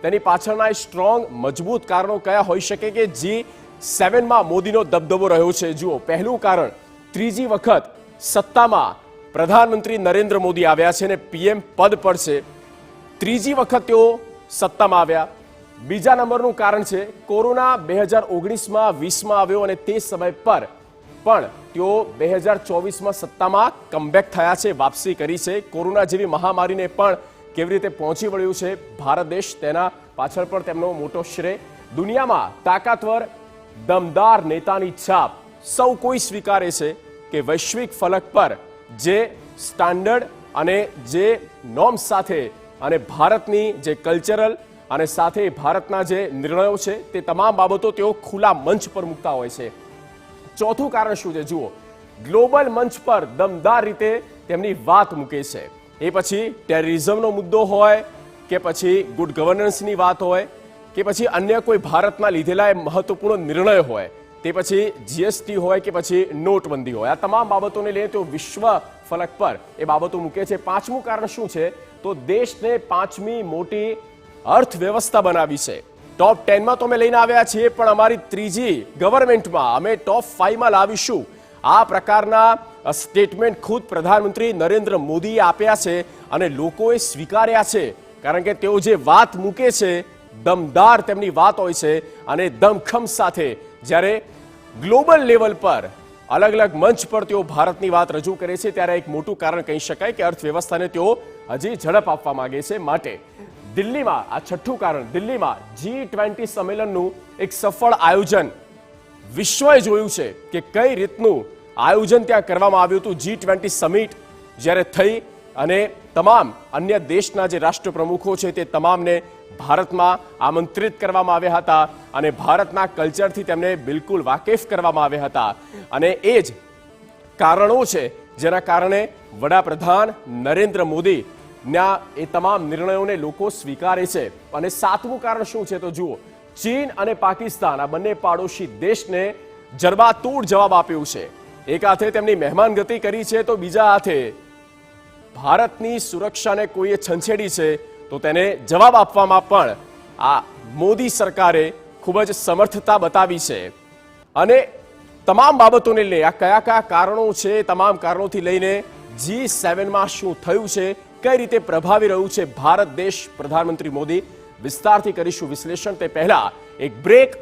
તેની પાછળના સ્ટ્રોંગ મજબૂત કારણો કયા હોઈ શકે કે G7માં મોદીનો દબદબો રહ્યો છે? જુઓ, પહેલું કારણ, ત્રીજી વખત સત્તામાં પ્રધાનમંત્રી નરેન્દ્ર મોદી આવ્યા છે અને પીએમ પદ પર છે. ત્રીજી વખત તેઓ સત્તામાં આવ્યા. બીજા નંબરનું કારણ છે કોરોના 2019માં 20માં આવ્યો અને તે સમય પર પણ તેઓ 2024માં સત્તામાં કમબેક થયા છે, વાપસી કરી છે. કોરોના જેવી મહામારીને પણ કેવી રીતે પહોંચી વળ્યું છે ભારત દેશ, તેના પાછળ પણ તેમનો મોટો શ્રેય. દુનિયામાં તાકાતવર દમદાર નેતાની છાપ સૌ કોઈ સ્વીકારે છે કે વૈશ્વિક ફલક પર જે સ્ટાન્ડર્ડ અને જે નોર્મ્સ સાથે અને ભારતની જે કલ્ચરલ અને સાથે ભારતના જે નિર્ણયો છે તે તમામ બાબતો તેઓ ખુલ્લા મંચ પર મૂકતા હોય છે. ચોથું કારણ શું છે? જુઓ, ગ્લોબલ મંચ પર દમદાર રીતે તેમની વાત મૂકે છે. એ પછી ટેરરિઝમનો મુદ્દો હોય કે પછી ગુડ ગવર્નન્સની વાત હોય કે પછી અન્ય કોઈ ભારતના લીધેલા એ મહત્વપૂર્ણ નિર્ણય હોય, તે પછી જીએસટી હોય કે પછી નોટબંધી હોય, આ તમામ બાબતોને લઈને તેઓ વિશ્વ ફલક પર એ બાબતો મૂકે છે. પાંચમું કારણ શું છે? તો દેશને પાંચમી મોટી અર્થવ્યવસ્થા બનાવી છે. ટોપ 10માં તો અમે લઈને આવ્યા છીએ, પણ અમારી ત્રીજી ગવર્મેન્ટમાં અમે ટોપ 5માં લાવીશું. આ પ્રકારના સ્ટેટમેન્ટ ખુદ પ્રધાનમંત્રી નરેન્દ્ર મોદીએ આપ્યા છે અને લોકોએ સ્વીકાર્યા છે, કારણ કે તેઓ જે વાત મૂકે છે દમદાર તેમની વાત હોય છે અને દમખમ સાથે જ્યારે ગ્લોબલ લેવલ પર અલગ અલગ મંચ પર તેઓ ભારતની વાત રજૂ કરે છે ત્યારે એક મોટું કારણ કહી શકાય કે અર્થવ્યવસ્થાને તેઓ હજી ઝડપ આપવા માંગે છે. માટે દિલ્હીમાં, આ છઠ્ઠું કારણ, દિલ્હીમાં G20 સંમેલનનું એક સફળ આયોજન વિશ્વએ જોયું છે કે કઈ રીતનું આયોજન ત્યાં કરવામાં આવ્યું હતું. G20 સમિટ જ્યારે થઈ અને તમામ અન્ય દેશના જે રાષ્ટ્રપ્રમુખો છે તે તમામને ભારતમાં આમંત્રિત કરવામાં આવ્યા હતા અને ભારતના કલ્ચરથી તેમને બિલકુલ વાકેફ કરવામાં આવ્યા હતા. અને એ જ કારણો છે જેના કારણે વડાપ્રધાન નરેન્દ્ર મોદી ના એ તમામ નિર્ણયોને લોકો સ્વીકારે છે. અને સાતમું કારણ શું છે? તો જુઓ, ચીન અને પાકિસ્તાન આ બંને પાડોશી દેશને જડબાતોડ જવાબ આપ્યો છે. એક હાથે તેમની મહેમાનગતિ કરી છે તો બીજા હાથે ભારતની સુરક્ષાને કોઈએ છંછેડી છે તો તેને જવાબ આપવામાં પણ આ મોદી સરકારે ખૂબ જ સમર્થતા બતાવી છે. અને તમામ બાબતોને લઈ આ કયા કયા કારણો છે, તમામ કારણોથી લઈને G7માં શું થયું છે, કઈ રીતે પ્રભાવી રહ્યું છે ભારત દેશ, પ્રધાનમંત્રી મોદી, વિસ્તારથી કરીશું વિશ્લેષણ. તે પહેલા એક બ્રેક.